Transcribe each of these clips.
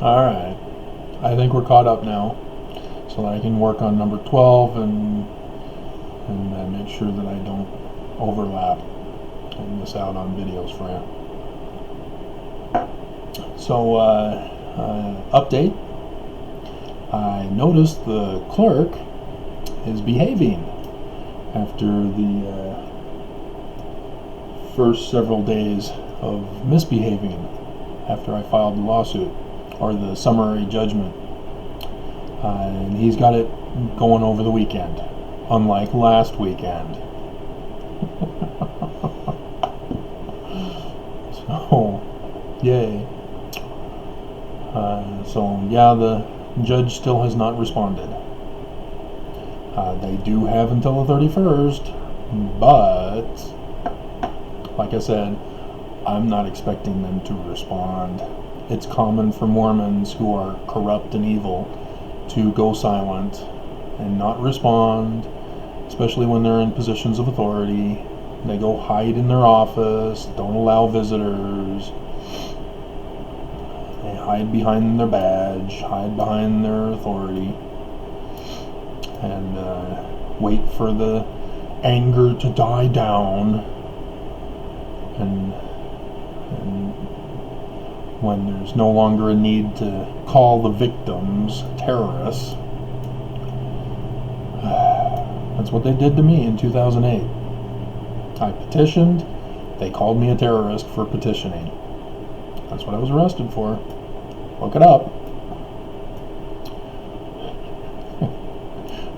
Alright, I think we're caught up now, so that I can work on number 12 and make sure that I don't overlap and miss out on videos for you. So, update. I noticed the clerk is behaving after the first several days of misbehaving after I filed the lawsuit, or the summary judgment. And he's got it going over the weekend, unlike last weekend. So, yay. So, yeah, the judge still has not responded. They do have until the 31st, but, like I said, I'm not expecting them to respond. It's common for Mormons who are corrupt and evil to go silent and not respond, especially when they're in positions of authority. They go hide in their office, don't allow visitors. They hide behind their badge, hide behind their authority, and wait for the anger to die down. And when there's no longer a need to call the victims terrorists. That's what they did to me in 2008. I petitioned, they called me a terrorist for petitioning. That's what I was arrested for. Look it up.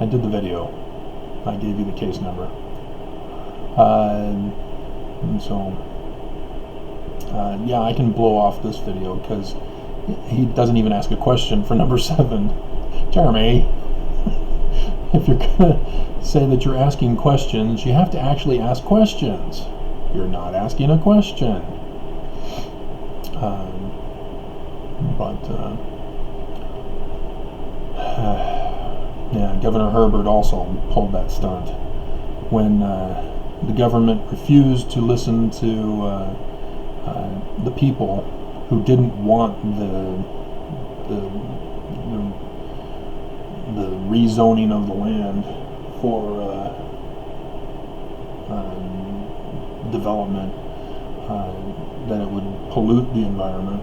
I did the video. I gave you the case number. And so, yeah, I can blow off this video because he doesn't even ask a question for number 7. Jeremy, if you're going to say that you're asking questions, you have to actually ask questions. You're not asking a question. Yeah, Governor Herbert also pulled that stunt when the government refused to listen to the people who didn't want the rezoning of the land for development, that it would pollute the environment.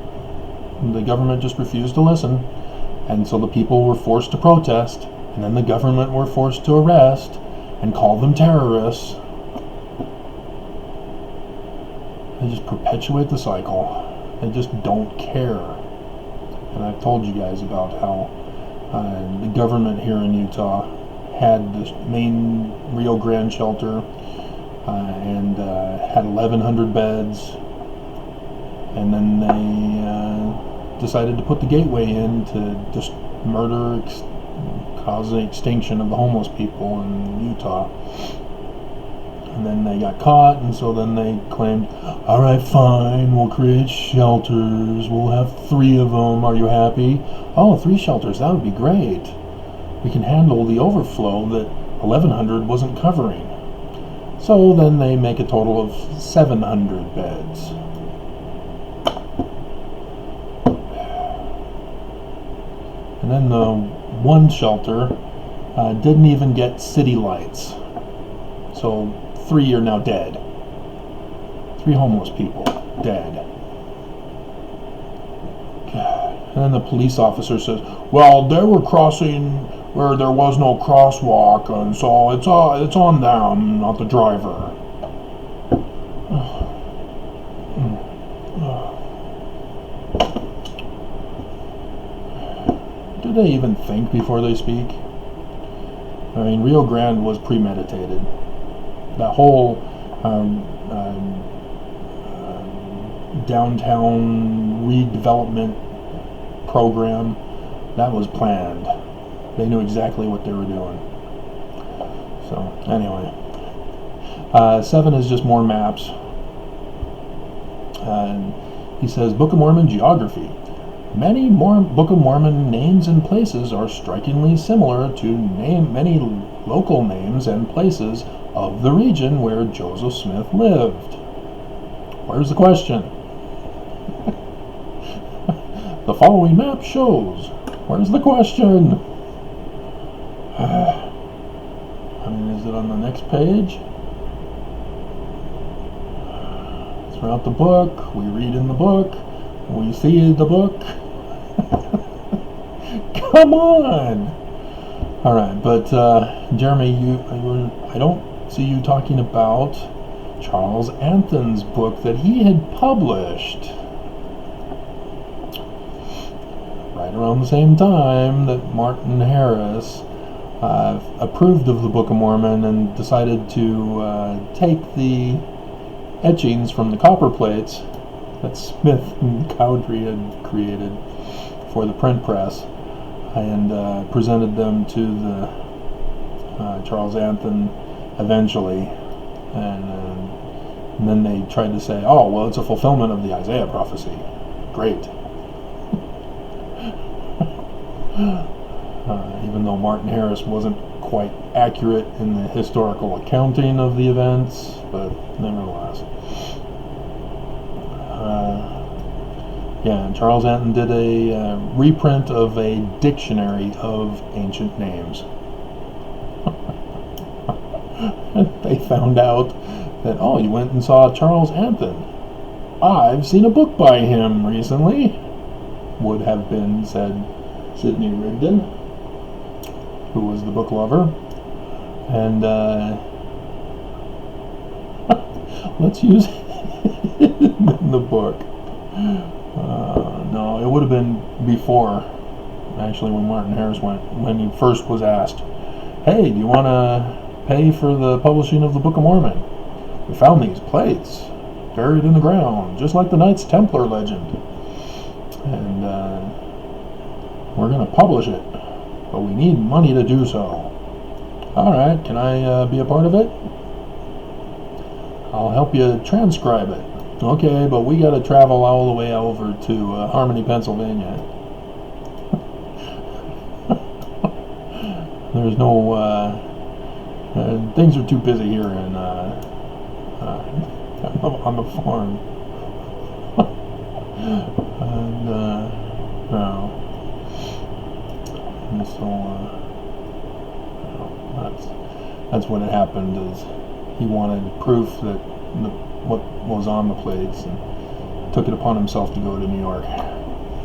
The government just refused to listen, and so the people were forced to protest, and then the government were forced to arrest and call them terrorists. They just perpetuate the cycle. They just don't care. And I've told you guys about how the government here in Utah had the main Rio Grande shelter and had 1,100 beds, and then they decided to put the gateway in to just murder, cause the extinction of the homeless people in Utah. And then they got caught, and so then they claimed, all right, fine, we'll create shelters, we'll have 3 of them, are you happy? Oh, 3 shelters, that would be great. We can handle the overflow that 1,100 wasn't covering. So then they make a total of 700 beds. And then the one shelter didn't even get city lights. So 3 are now dead. 3 homeless people dead. And then the police officer says, well, they were crossing where there was no crosswalk, and so it's on them, not the driver. Do they even think before they speak? I mean, Rio Grande was premeditated. That whole downtown redevelopment program, that was planned. They knew exactly what they were doing. So, anyway. 7 is just more maps. And he says, Book of Mormon geography. Many Book of Mormon names and places are strikingly similar to many local names and places of the region where Joseph Smith lived. Where's the question? The following map shows. Where's the question? I mean, is it on the next page? Throughout the book, we read in the book, we see the book. Come on! Alright, but Jeremy, I don't see you talking about Charles Anthon's book that he had published right around the same time that Martin Harris approved of the Book of Mormon and decided to take the etchings from the copper plates that Smith and Cowdery had created for the print press and presented them to the Charles Anthon eventually, and then they tried to say, oh, well, it's a fulfillment of the Isaiah prophecy. Great. Even though Martin Harris wasn't quite accurate in the historical accounting of the events, but nevertheless. Yeah, and Charles Anthon did a reprint of a dictionary of ancient names. They found out that, oh, you went and saw Charles Anthon. I've seen a book by him recently, would have been said Sidney Rigdon, who was the book lover. And let's use it in the book. No, it would have been before, actually, when Martin Harris went, when he first was asked, hey, do you want to pay for the publishing of the Book of Mormon? We found these plates buried in the ground, just like the Knights Templar legend. And we're going to publish it, but we need money to do so. Alright, can I be a part of it? I'll help you transcribe it. Okay, but we got to travel all the way over to Harmony, Pennsylvania. There's no, things are too busy here in, on the farm. And, no. And so, that's what had happened, is he wanted proof that what was on the plates, and took it upon himself to go to New York.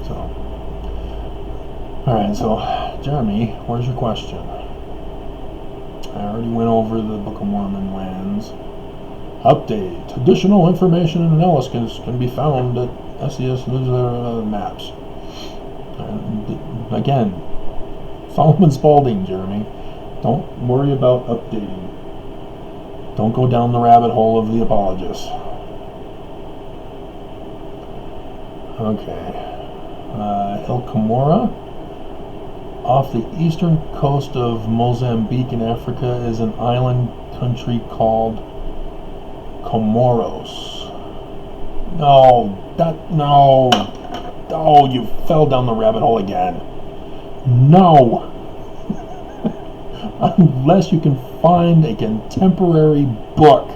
So, alright, so Jeremy, where's your question? I already went over the Book of Mormon lands. Update. Additional information and analysis can be found at CES newsletter maps. And again, Solomon Spaulding, Jeremy. Don't worry about updating. Don't go down the rabbit hole of the Apologists. Okay. El Camora, off the eastern coast of Mozambique in Africa, is an island country called Comoros. No. Oh, you fell down the rabbit hole again. No. Unless you can find a contemporary book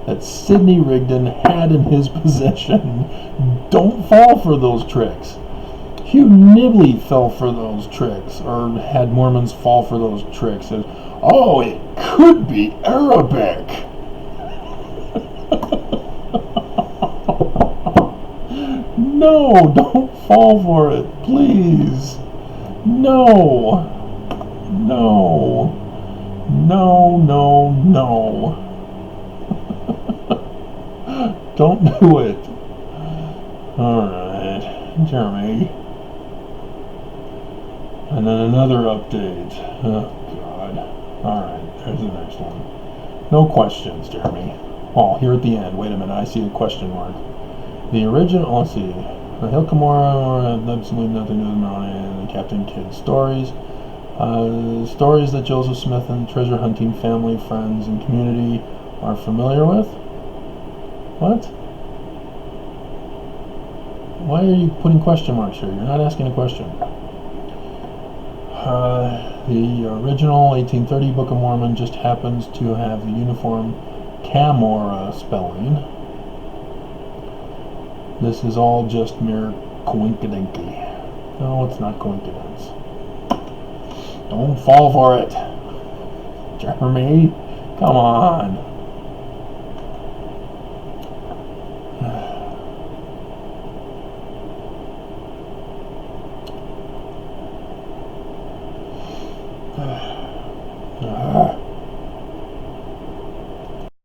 that Sidney Rigdon had in his possession, don't fall for those tricks. Hugh Nibley fell for those tricks, or had Mormons fall for those tricks. Oh, it could be Arabic. No, don't fall for it, please. No. Don't do it. Alright, Jeremy. And then another update. Oh, God. Alright, there's the next one. No questions, Jeremy. Oh, here at the end. Wait a minute, I see a question mark. The original, let's see. The Hill Camorra have absolutely nothing to do with Mountain and Captain Kidd stories. Stories that Joseph Smith and treasure hunting family, friends, and community are familiar with? What? Why are you putting question marks here? You're not asking a question. The original 1830 Book of Mormon just happens to have the uniform Camorra spelling. This is all just mere coinkydinky. No, it's not coincidence. Don't fall for it. Jeremy, come on.